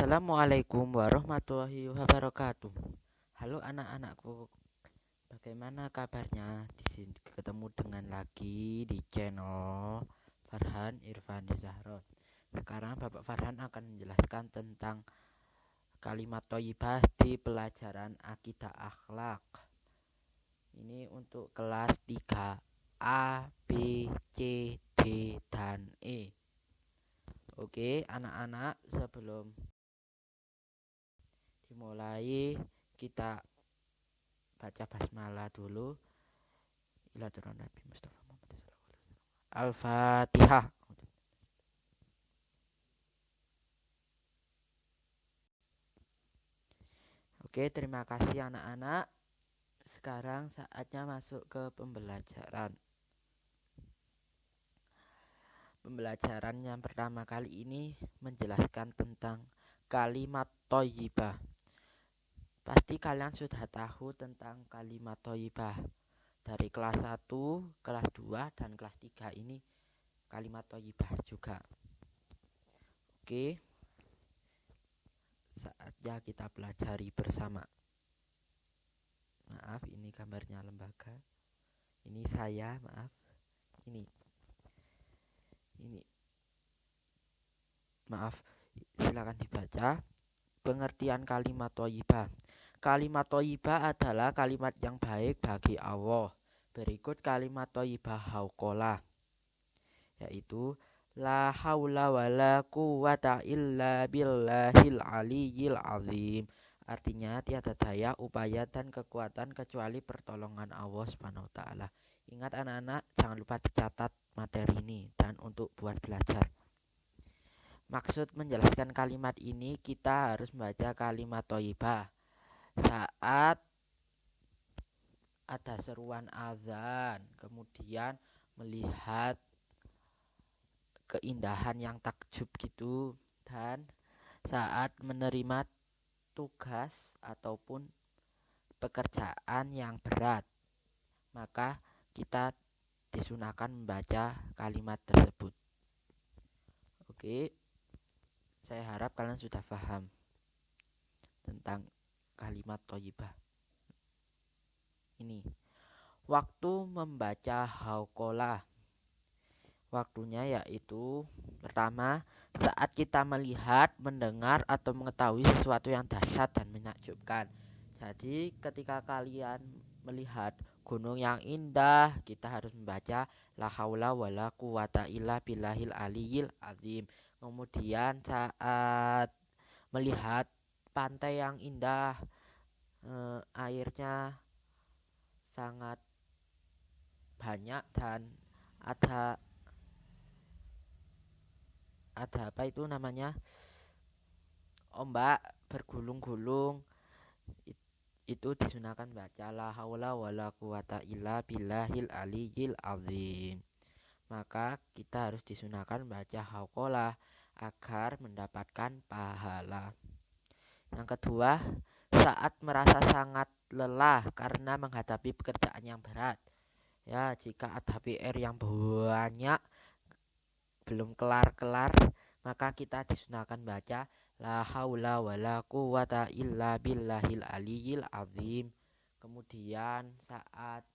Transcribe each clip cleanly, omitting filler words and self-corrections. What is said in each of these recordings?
Assalamualaikum warahmatullahi wabarakatuh. Halo anak-anakku, bagaimana kabarnya? Di sini ketemu dengan lagi di channel Farhan Irfan Zahro. Sekarang Bapak Farhan akan menjelaskan tentang kalimat thayyibah di pelajaran akidah akhlak. Ini untuk kelas 3 A, B, C, D, dan E. Oke, anak-anak, sebelum dimulai kita baca basmalah dulu. Ila Nabi Mustafa Muhammad Al-Fatihah. Oke, terima kasih anak-anak. Sekarang saatnya masuk ke pembelajaran. Pembelajaran yang pertama kali ini menjelaskan tentang kalimat thayyibah. Pasti kalian sudah tahu tentang kalimat thayyibah. Dari kelas 1, kelas 2, dan kelas 3 ini kalimat thayyibah juga. Oke, saatnya kita pelajari bersama. Maaf, ini gambarnya lembaga. Ini saya, maaf. Ini. Maaf, silakan dibaca. Pengertian kalimat thayyibah. Kalimat thayyibah adalah kalimat yang baik bagi Allah. Berikut kalimat thayyibah hauqalah, yaitu la haula wala quwata illa billahil aliyyil azim. Artinya tiada daya, upaya, dan kekuatan kecuali pertolongan Allah Subhanahu wa taala. Ingat anak-anak, jangan lupa dicatat materi ini dan untuk buat belajar. Maksud menjelaskan kalimat ini, kita harus membaca kalimat thayyibah saat ada seruan azan, kemudian melihat keindahan yang takjub gitu, dan saat menerima tugas ataupun pekerjaan yang berat, maka kita disunahkan membaca kalimat tersebut. Oke, saya harap kalian sudah paham tentang kalimat thayyibah. Ini waktu membaca hauqalah. Waktunya yaitu pertama, saat kita melihat, mendengar, atau mengetahui sesuatu yang dahsyat dan menakjubkan. Jadi ketika kalian melihat gunung yang indah, kita harus membaca la haula wala quwata illa billahil aliyyil azim. Kemudian saat melihat pantai yang indah, airnya sangat banyak dan ada apa itu namanya, ombak bergulung-gulung, itu disunahkan baca la haula wala quwata illa billahil aliyyil azim. Maka kita harus disunahkan baca hauqalah agar mendapatkan pahala. Yang kedua, saat merasa sangat lelah karena menghadapi pekerjaan yang berat. Ya, jika ada PR yang banyak belum kelar-kelar, maka kita disunahkan baca la haula wala quwata illa billahil aliyyil azim. Kemudian saat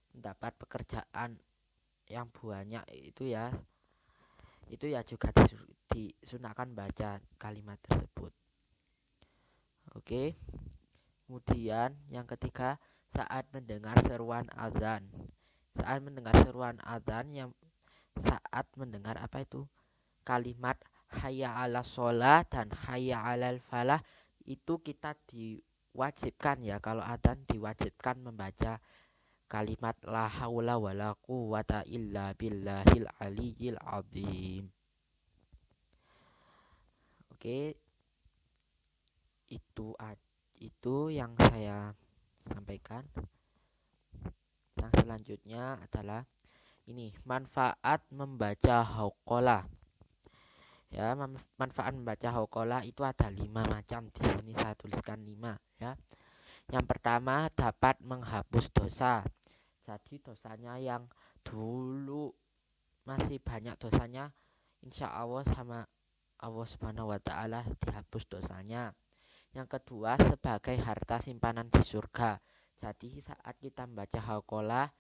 mendapat pekerjaan yang banyak itu ya juga disunahkan baca kalimat tersebut. Oke. Kemudian yang ketiga, saat mendengar seruan azan. Saat mendengar seruan azan, saat mendengar apa itu kalimat hayya 'alas shalah dan hayya 'alal falah, itu kita diwajibkan ya, kalau adzan diwajibkan membaca kalimat la haula wala quwata illa billahil aliyyil azim. Oke, itu yang saya sampaikan. Yang selanjutnya adalah ini, manfaat membaca hauqalah. Ya, manfaat membaca hauqalah itu ada 5 macam. Di sini saya tuliskan 5 ya. Yang pertama, dapat menghapus dosa. Jadi dosanya yang dulu masih banyak dosanya, insya Allah sama Allah Subhanahu wa taala dihapus dosanya. Yang kedua, sebagai harta simpanan di surga. Jadi saat kita membaca hauqalah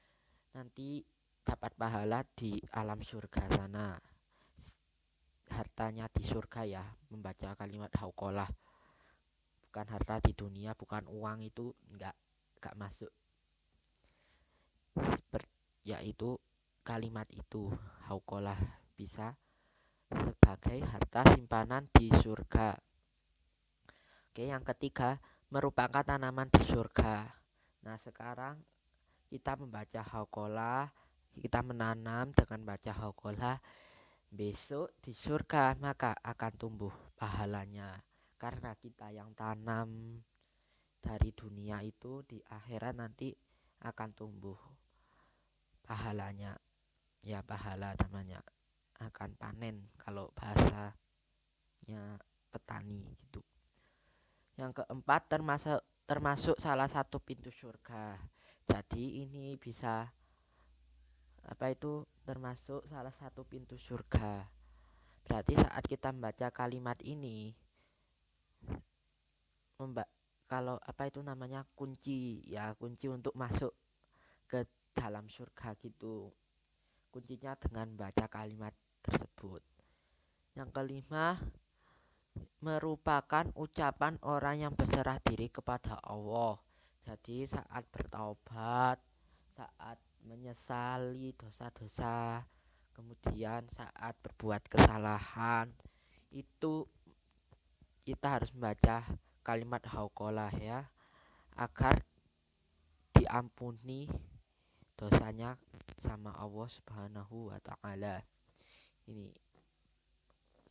nanti dapat pahala di alam surga sana. Hartanya di surga ya, membaca kalimat hauqalah. Bukan harta di dunia, bukan uang, itu enggak masuk. Yaitu kalimat itu hauqalah bisa sebagai harta simpanan di surga. Oke, yang ketiga, merupakan tanaman di surga. Nah, sekarang kita membaca hauqalah, kita menanam dengan baca hauqalah, besok di surga maka akan tumbuh pahalanya. Karena kita yang tanam dari dunia itu, di akhirat nanti akan tumbuh pahalanya. Ya, pahala namanya, akan panen kalau bahasanya petani gitu. Yang keempat, termasuk salah satu pintu surga. Jadi ini bisa termasuk salah satu pintu surga. Berarti saat kita membaca kalimat ini, kalau kunci untuk masuk ke dalam surga gitu. Kuncinya dengan baca kalimat tersebut. Yang kelima, merupakan ucapan orang yang berserah diri kepada Allah. Jadi saat bertaubat, saat menyesali dosa-dosa, kemudian saat berbuat kesalahan, itu kita harus membaca kalimat hauqalah ya, agar diampuni dosanya sama Allah Subhanahu wa taala. Ini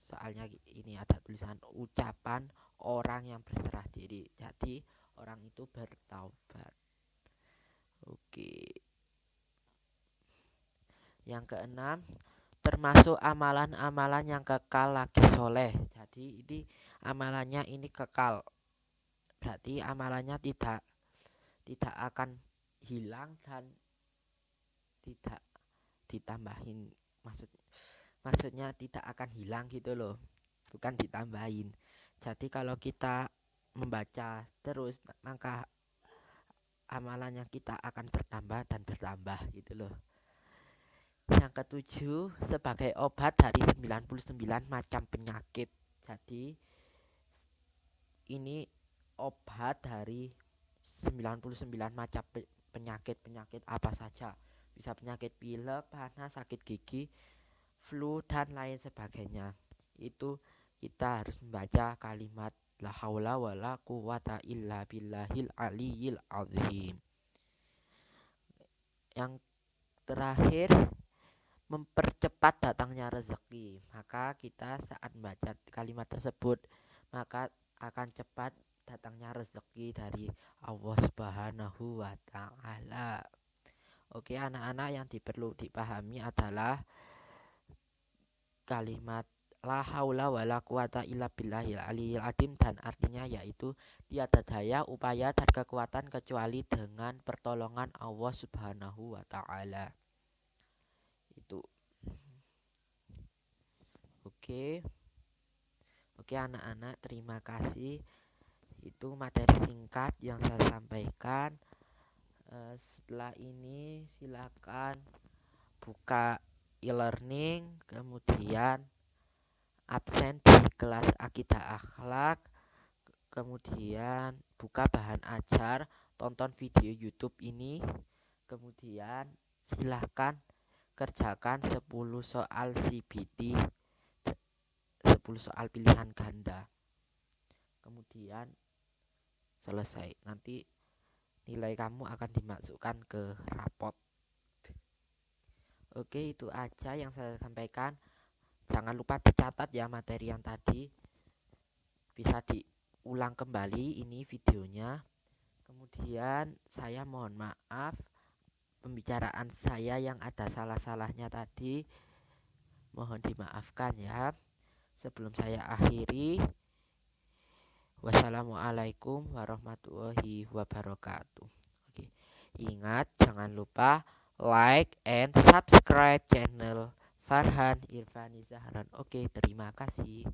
soalnya ini ada tulisan ucapan orang yang berserah diri. Jadi orang itu bertaubat. Oke. Yang keenam, termasuk amalan-amalan yang kekal lagi soleh. Jadi ini amalannya ini kekal. Berarti amalannya tidak akan hilang dan tidak ditambahin. Maksudnya tidak akan hilang gitu loh, bukan ditambahin. Jadi kalau kita membaca terus, maka amalannya kita akan bertambah dan bertambah gitu loh. Yang ketujuh, sebagai obat dari 99 macam penyakit. Jadi ini obat dari 99 macam penyakit apa saja. Bisa penyakit pilek, panas, sakit gigi, flu dan lain sebagainya. Itu kita harus membaca kalimat la haula wala quwata illa billahil aliyil azim. Yang terakhir, mempercepat datangnya rezeki. Maka kita saat membaca kalimat tersebut, maka akan cepat datangnya rezeki dari Allah Subhanahu wa taala. Oke, anak-anak, yang perlu dipahami adalah kalimat la haula wala quwata illa billahil aliyil azim, dan artinya yaitu tiada daya, upaya dan kekuatan kecuali dengan pertolongan Allah Subhanahu wa taala. Itu. Oke anak-anak, terima kasih. Itu materi singkat yang saya sampaikan. Setelah ini silakan buka e-learning, kemudian absen di kelas akidah akhlak, kemudian buka bahan ajar, tonton video YouTube ini, kemudian silakan kerjakan 10 soal CBT, 10 soal pilihan ganda, kemudian selesai. Nanti nilai kamu akan dimasukkan ke rapot. Oke, itu aja yang saya sampaikan. Jangan lupa dicatat ya materi yang tadi. Bisa diulang kembali ini videonya. Kemudian saya mohon maaf pembicaraan saya yang ada salah-salahnya tadi. Mohon dimaafkan ya. Sebelum saya akhiri, wassalamualaikum warahmatullahi wabarakatuh. Oke. Ingat, jangan lupa like and subscribe channel Farhan Irfani Zahran. Oke, terima kasih.